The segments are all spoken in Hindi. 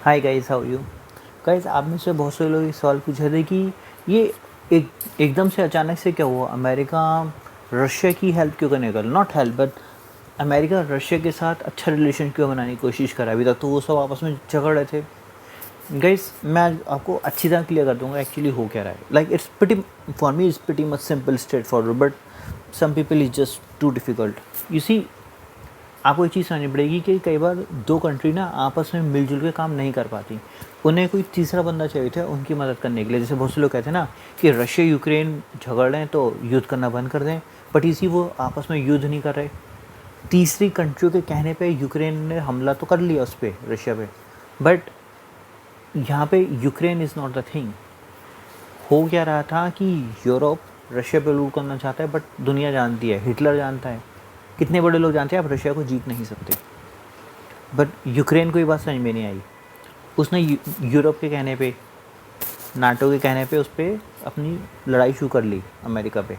Hi guys, how you guys. आप में से बहुत से लोग ये सवाल पूछ रहे थे कि ये एक एकदम से अचानक से क्या हुआ, अमेरिका रशिया की हेल्प क्यों करने लगा। Not help but America Russia के साथ अच्छा रिलेशन क्यों बनाने की कोशिश कर रहा है। अभी तक तो वो सब आपस में झगड़ रहे थे। गाइस, मैं आज आपको अच्छी तरह क्लियर कर दूंगा एक्चुअली हो क्या रहा है। Like it's pretty for me, it's pretty much simple, straightforward, but some people is just too difficult. You see, आपको एक चीज़ समझनी पड़ेगी कि कई बार दो कंट्री ना आपस में मिलजुल के काम नहीं कर पाती। उन्हें कोई तीसरा बंदा चाहिए था उनकी मदद करने के लिए। जैसे बहुत से लोग कहते हैं ना कि रशिया यूक्रेन झगड़ रहे हैं तो युद्ध करना बंद कर दें, बट इसी वो आपस में युद्ध नहीं कर रहे। तीसरी कंट्रियों के कहने पे यूक्रेन ने हमला तो कर लिया उस पर, रशिया पे, बट यहाँ पे Ukraine is not the thing. हो क्या रहा था कि यूरोप रशिया पे रूल करना चाहता है, बट दुनिया जानती है, हिटलर जानता है, कितने बड़े लोग जानते हैं आप रशिया को जीत नहीं सकते। बट यूक्रेन को ये बात समझ में नहीं आई। उसने यूरोप के कहने पे, नाटो के कहने पे उस पर अपनी लड़ाई शुरू कर ली अमेरिका पे।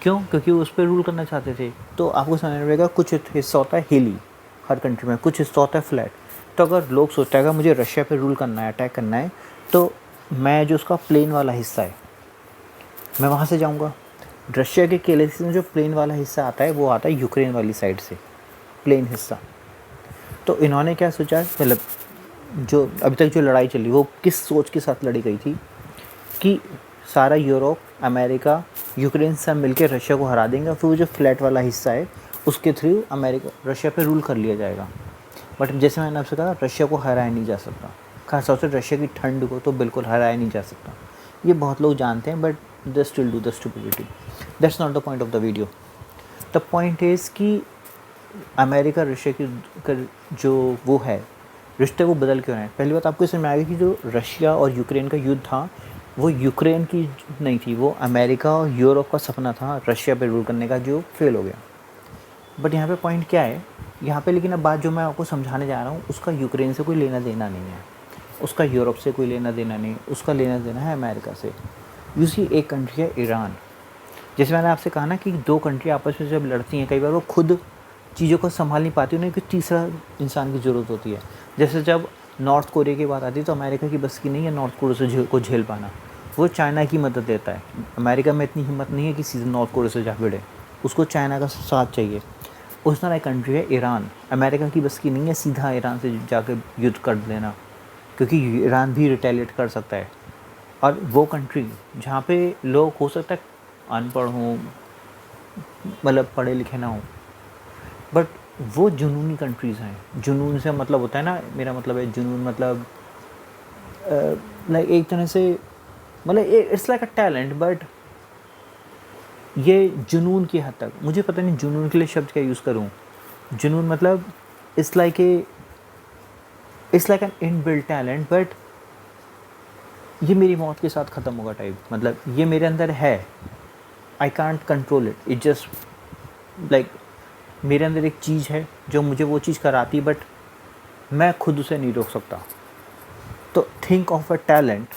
क्यों? क्योंकि वो उस पर रूल करना चाहते थे। तो आपको समझना पड़ेगा, कुछ हिस्सा होता है हिली हर कंट्री में, कुछ हिस्सा होता है फ्लैट। तो अगर लोग सोचते हैं मुझे रशिया पे रूल करना है, अटैक करना है, तो मैं जो उसका प्लेन वाला हिस्सा है मैं वहाँ से जाऊँगा। रशिया के केले से जो प्लेन वाला हिस्सा आता है वो आता है यूक्रेन वाली साइड से, प्लेन हिस्सा। तो इन्होंने क्या सोचा, मतलब जो अभी तक जो लड़ाई चली वो किस सोच के साथ लड़ी गई थी कि सारा यूरोप, अमेरिका, यूक्रेन सब मिलकर रशिया को हरा देंगे, फिर वो जो फ्लैट वाला हिस्सा है उसके थ्रू अमेरिका रशिया पे रूल कर लिया जाएगा। बट जैसे मैंने आपसे कहा, रशिया को हराया नहीं जा सकता, खासतौर से रशिया की ठंड को तो बिल्कुल हराया नहीं जा सकता। ये बहुत लोग जानते हैं, but they still do the stupidity. That's not the point of the video. The point is कि अमेरिका रशिया की जो वो है रिश्ते, वो बदल क्यों रहे हैं। पहली बात आपको समझ में आएगी कि जो रशिया और यूक्रेन का युद्ध था वो यूक्रेन की नहीं थी, वो अमेरिका और यूरोप का सपना था रशिया पे रूल करने का, जो फेल हो गया। बट यहाँ पे पॉइंट क्या है यहाँ पे, लेकिन अब बात जो मैं आपको समझाने जा रहा हूँ उसका यूक्रेन से कोई लेना देना नहीं है, उसका यूरोप से कोई लेना देना नहीं, उसका लेना देना है अमेरिका से। यूसी एक कंट्री है ईरान। जैसे मैंने आपसे कहा ना कि दो कंट्री आपस में जब लड़ती हैं कई बार वो खुद चीज़ों को संभाल नहीं पाती, उन्हें कोई तीसरा इंसान की ज़रूरत होती है। जैसे जब नॉर्थ कोरिया की बात आती है तो अमेरिका की बस की नहीं है नॉर्थ कोरिया से को झेल पाना, वो चाइना की मदद लेता है। अमेरिका में इतनी हिम्मत नहीं है कि सीधे नॉर्थ कोरिया से जा भिड़े, उसको चाइना का साथ चाहिए। उस तरह एक कंट्री है ईरान, अमेरिका की बस की नहीं है सीधा ईरान से जाकर युद्ध कर लेना, क्योंकि ईरान भी रिटेलिएट कर सकता है। और वो कंट्री जहाँ पे लोग हो सकता है अनपढ़ हों, मतलब पढ़े लिखे ना हों, बट वो जुनूनी कंट्रीज़ हैं। जुनून से मतलब होता है ना, मेरा मतलब है जुनून मतलब लाइक एक तरह से, मतलब it's like a talent, but ये जुनून की हद तक, मुझे पता नहीं जुनून के लिए शब्द क्या यूज़ करूँ। जुनून मतलब it's like an inbuilt talent, but ये मेरी मौत के साथ ख़त्म होगा टाइप। मतलब ये मेरे अंदर है, I can't control it, it just like मेरे अंदर एक चीज़ है जो मुझे वो चीज़ कराती, बट मैं खुद उसे नहीं रोक सकता। तो थिंक ऑफ अ टैलेंट,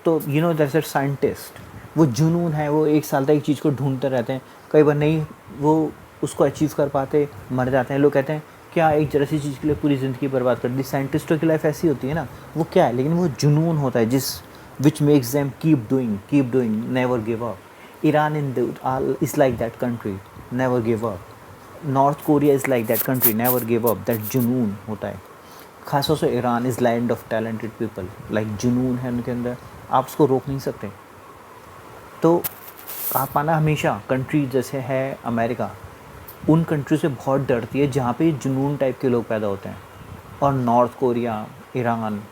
तो you know that's a scientist. वो जुनून है, वो एक साल तक एक चीज़ को ढूंढते रहते हैं, कई बार नहीं वो उसको अचीव कर पाते, मर जाते हैं। लोग कहते हैं क्या एक जरा सी चीज़ के लिए पूरी ज़िंदगी बर्बाद कर दी। साइंटिस्टों की लाइफ ऐसी होती है ना, वो क्या है, लेकिन वो जुनून होता है जिस which makes them keep doing, never give up. Iran is like that country, never give up. North Korea is like that country, never give up. That जुनून होता है। खासतौर से Iran is land of talented people, like जुनून है उनके अंदर, आप उसको रोक नहीं सकते। तो आप पाना हमेशा कंट्री जैसे है अमेरिका, उन कंट्री से बहुत डरती है जहाँ पे जुनून टाइप के लोग पैदा होते हैं। और नॉर्थ कोरिया, ईरान,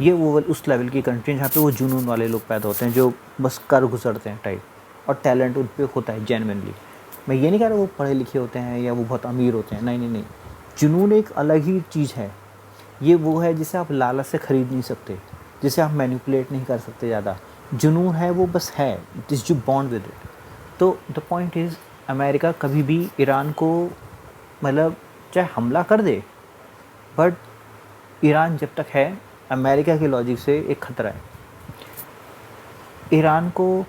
ये वो उस लेवल की कंट्री जहाँ पे वो जुनून वाले लोग पैदा होते हैं जो बस कर गुजरते हैं टाइप, और टैलेंट उन पर होता है जेन्युइनली। मैं ये नहीं कह रहा वो पढ़े लिखे होते हैं या वो बहुत अमीर होते हैं, नहीं नहीं नहीं। जुनून एक अलग ही चीज़ है। ये वो है जिसे आप लालच से ख़रीद नहीं सकते, जिसे आप मैनिपुलेट नहीं कर सकते ज़्यादा। जुनून है वो बस है, this you bond with it. तो द पॉइंट इज़, अमेरिका कभी भी ईरान को, मतलब चाहे हमला कर दे, बट ईरान जब तक है अमेरिका के लॉजिक से एक ख़तरा है। ईरान को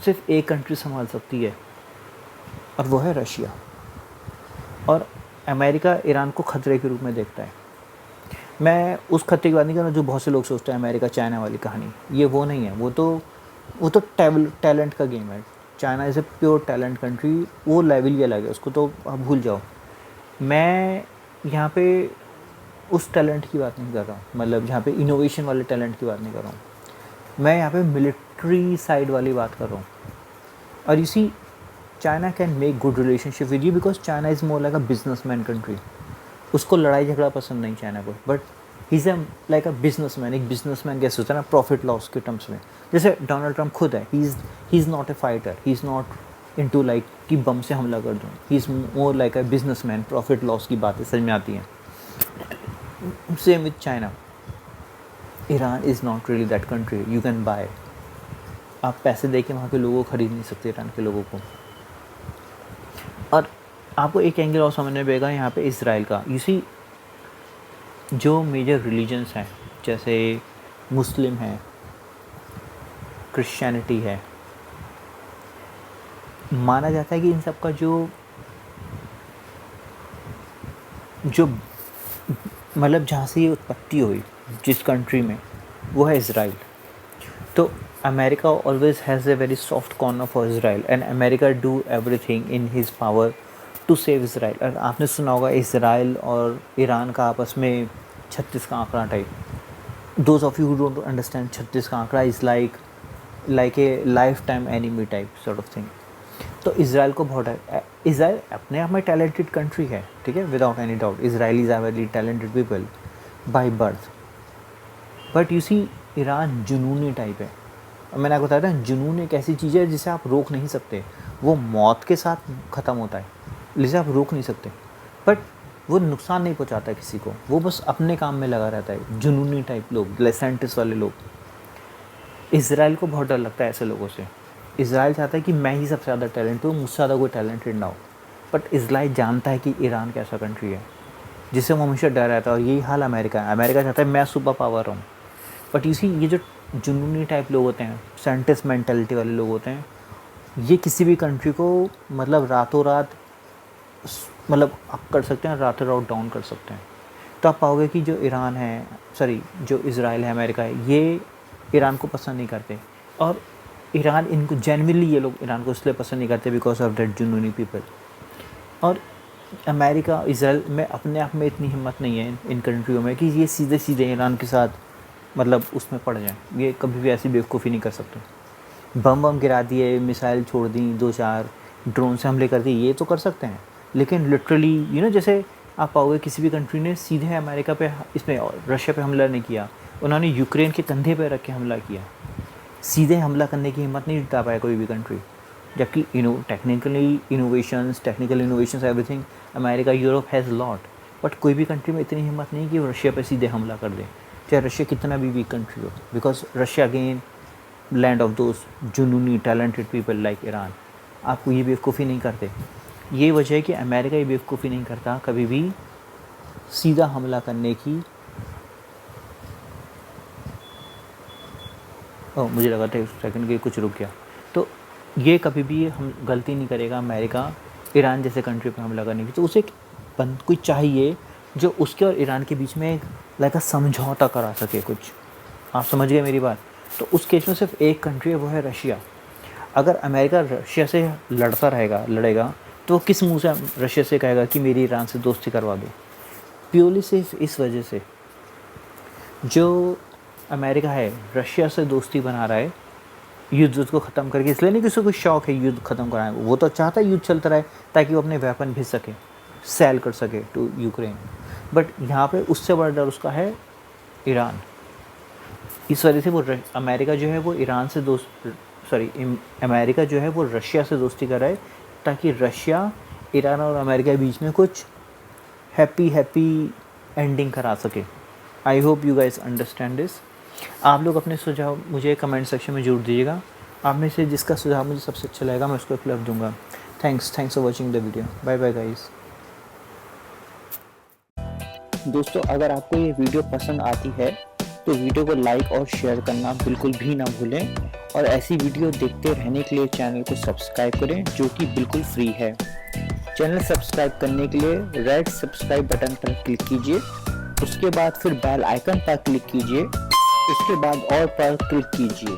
सिर्फ एक कंट्री संभाल सकती है और वो है रशिया, और अमेरिका ईरान को ख़तरे के रूप में देखता है। मैं उस खत्ते की बात नहीं कर रहा जो बहुत से लोग सोचते हैं अमेरिका चाइना वाली कहानी, ये वो नहीं है। वो तो टैलेंट का गेम है। China is a pure talent country, वो लेवल ही अलग है, उसको तो आप भूल जाओ। मैं यहाँ पे उस टैलेंट की बात नहीं कर रहा हूँ, मतलब जहाँ पे इनोवेशन वाले टैलेंट की बात नहीं कर रहा हूँ। मैं यहाँ पे मिलिट्री साइड वाली बात कर रहा हूँ। और इसी China can make good relationship with you because China is more like a businessman country. उसको लड़ाई झगड़ा पसंद नहीं चाइना को, but he is like a businessman. एक बिजनेसमैन कैसे होता है ना, प्रॉफिट लॉस के टर्म्स में। जैसे डोनाल्ड ट्रंप खुद है, he is not A fighter, he is not into like कि बम से हमला कर दूँ। He is more like a businessman. Profit loss की बातें समझ में आती हैं। Same with China. Iran is not really that country you can buy. आप पैसे दे के वहाँ के लोगों को खरीद नहीं सकते, ईरान के लोगों को। और आपको एक एंगल और समझने पड़ेगा यहाँ पे इसराइल का। यू सी, जो मेजर रिलीजन्स हैं जैसे मुस्लिम है, क्रिश्चियनिटी है, माना जाता है कि इन सब का जो मतलब जहाँ से ये उत्पत्ति हुई, जिस कंट्री में, वो है इसराइल। तो America always has a very soft corner for Israel and America do everything in his power to save Israel. और आपने सुना होगा इसराइल और ईरान का आपस में 36 का आंकड़ा type. Those of you who don't understand, 36 का आंकड़ा is like a life time enemy type sort of thing. तो इसराइल को बहुत इसराइल अपने आप में टैलेंटेड कंट्री है, ठीक है, without any doubt. Israelis are very talented people by birth. But you see, Iran जुनूनी टाइप है। मैंने आपको बताया था, जुनून एक ऐसी चीज़ है जिसे आप रोक नहीं सकते। वो मौत के साथ ख़त्म होता है, जिसे आप रोक नहीं सकते। बट वो नुकसान नहीं पहुंचाता किसी को, वो बस अपने काम में लगा रहता है। जुनूनी टाइप लोग, साइंटिस्ट वाले लोग। इसराइल को बहुत डर लगता है ऐसे लोगों से। इसराइल चाहता है कि मैं ही सबसे ज़्यादा टैलेंट हूँ, मुझसे ज़्यादा कोई टैलेंटेड ना हो। बट इसराइल जानता है कि ईरान कैसा कंट्री है जिससे वो हमेशा डर रहता है। और यही हाल अमेरिका है। अमेरिका चाहता है मैं सुपर पावर हूँ। बट इसी ये जो जुनूनी टाइप लोग होते हैं, साइंटिस्ट मेंटालिटी वाले लोग होते हैं, ये किसी भी कंट्री को मतलब रातों रात मतलब अप कर सकते हैं, रातों रात डाउन कर सकते हैं। तो आप पाओगे कि जो ईरान है, सॉरी जो इसराइल है, अमेरिका है, ये ईरान को पसंद नहीं करते। और ईरान इनको जेन्युइनली, ये लोग ईरान को इसलिए पसंद नहीं करते बिकॉज ऑफ दैट जुनूनी पीपल। और अमेरिका इसराइल में अपने आप में इतनी हिम्मत नहीं है इन कंट्रियों में कि ये सीधे सीधे ईरान के साथ मतलब उसमें पड़ जाएं। ये कभी भी ऐसी बेवकूफ़ी नहीं कर सकते। बम गिरा दिए, मिसाइल छोड़ दी, 2-4 ड्रोन से हमले कर दिए, ये तो कर सकते हैं। लेकिन लिटरली जैसे आप पाओगे किसी भी कंट्री ने सीधे अमेरिका पे, इसमें रशिया पे हमला नहीं किया। उन्होंने यूक्रेन के कंधे पे रख के हमला किया। सीधे हमला करने की हिम्मत नहीं जुटा पाया कोई भी कंट्री। जबकि technical innovations everything America, Europe has lot. But कोई भी कंट्री में इतनी हिम्मत नहीं कि वो रशिया पे सीधे हमला कर दे, चाहे रशिया कितना भी वीक कंट्री हो। Because Russia again land of those जुनूनी टैलेंटेड पीपल लाइक ईरान। आपको ये बेवकूफ़ी नहीं करते। ये वजह है कि अमेरिका ये बेवकूफ़ी नहीं करता कभी भी सीधा हमला करने की। मुझे लगा था 1 सेकंड के कुछ रुक गया। तो ये कभी भी हम गलती नहीं करेगा अमेरिका ईरान जैसे कंट्री पर हमला करने की। तो उसे कोई चाहिए जो उसके और ईरान के बीच में लाइक समझौता करा सके कुछ। आप समझ गए मेरी बात। तो उस केस में सिर्फ एक कंट्री है, वो है रशिया। अगर अमेरिका रशिया से लड़ेगा तो किस मुंह से रशिया से कहेगा कि मेरी ईरान से दोस्ती करवा दो। प्योरली सिर्फ इस वजह से जो अमेरिका है रशिया से दोस्ती बना रहा है युद्ध को ख़त्म करके। इसलिए नहीं कि उसे कोई शौक है युद्ध ख़त्म कराएं, वो तो चाहता है युद्ध चलता रहे ताकि वो अपने वेपन भेज सके, सेल कर सके टू यूक्रेन। बट यहाँ पे उससे बड़ा डर उसका है ईरान। इस वजह से वो अमेरिका जो है वो अमेरिका जो है वो रशिया से दोस्ती कर रहा है ताकि रशिया ईरान और अमेरिका के बीच में कुछ हैप्पी एंडिंग करा सके। I hope you guys understand this. आप लोग अपने सुझाव मुझे कमेंट सेक्शन में जरूर दीजिएगा। आप में से जिसका सुझाव मुझे सबसे अच्छा लगेगा मैं उसको क्लिप दूंगा। Thanks for watching the video. Bye bye guys. दोस्तों, अगर आपको ये वीडियो पसंद आती है तो वीडियो को लाइक और शेयर करना बिल्कुल भी ना भूलें। और ऐसी वीडियो देखते रहने के लिए चैनल को सब्सक्राइब करें, जो कि बिल्कुल फ्री है। चैनल सब्सक्राइब करने के लिए रेड सब्सक्राइब बटन पर क्लिक कीजिए उसके बाद फिर बेल आइकन पर क्लिक कीजिए, इसके बाद और पर क्लिक कीजिए।